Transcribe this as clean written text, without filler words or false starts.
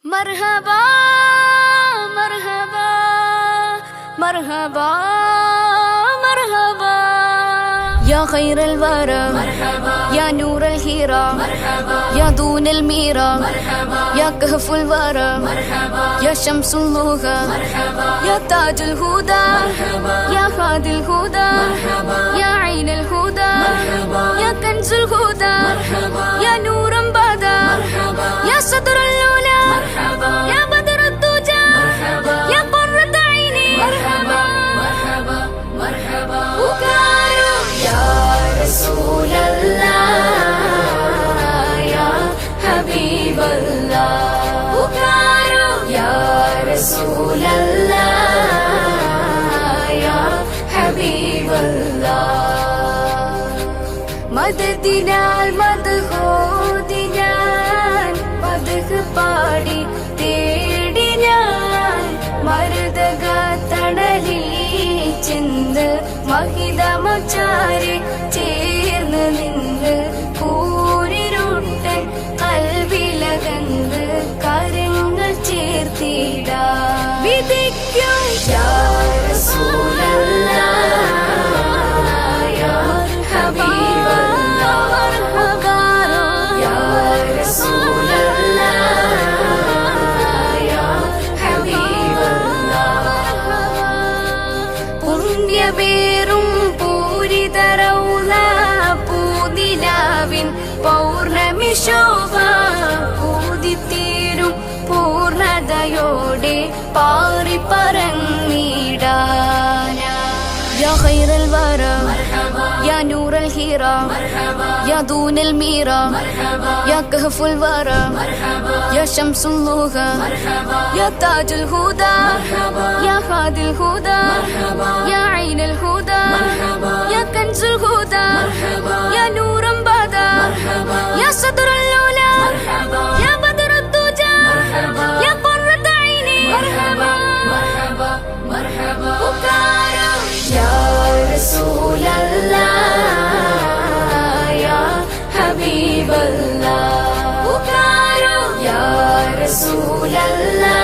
مرحبا مرحبا مرحبا مرحبا يا خير الورى مرحبا يا نور الهيرة مرحبا يا دون الميرة مرحبا يا كهف الورى مرحبا يا شمس اللغة مرحبا يا تاج الهدى مرحبا يا هادي الهدى مرحبا يا عين الهدى مرحبا يا كنز الهدى مرحبا يا نورا بدا مرحبا يا صدر اللولى مرحبا يا بدر الدجى مرحبا يا قرة عيني مرحبا مرحبا مرحبا بكارو يا رسول الله يا حبيب الله بكارو يا رسول الله يا حبيب الله മദദിനാൽ മദ്ഹോദിനാൻ മദ്ഹ് പാടി തേടി ഞാൻ മരുതക തണലിൽ ചെന്ന് മഹിതമച്ചാരെ ചേർന്ന് നിന്ന് കൂരിരുട്ടൻ കൽവിലകന്ന് കരങ്ങൾ ചേർത്തിടാ വിധിക്കും യാ റസൂലല്ലാഹ് യാ ഹബീബല്ലാഹ് യാ റസൂലല്ലാഹ് യാ ഹബീബല്ലാഹ് പുണ്യവേറും പൂരിതറൗള പൂനിലാവിൻ പൗർണമി ശോഭ പൂതിത്തീരും പൂർണ്ണതയോടെ പാറി പറന്നിടാനാ يا خير الورى مرحبا يا نور الهيرة مرحبا يا دون الميرة مرحبا يا كهف الورى مرحبا يا شمس اللغة مرحبا يا تاج الهدى مرحبا يا هادي الهدى مرحبا يا عين الهدى مرحبا يا كنز الهدى مرحبا يا نورا بدا مرحبا يا صدر اللولى مرحبا يا بدر الدجى مرحبا يا قرة عيني مرحبا مرحبا مرحبا بكارو يا رسول الله يا حبيب الله بكارو يا رسول الله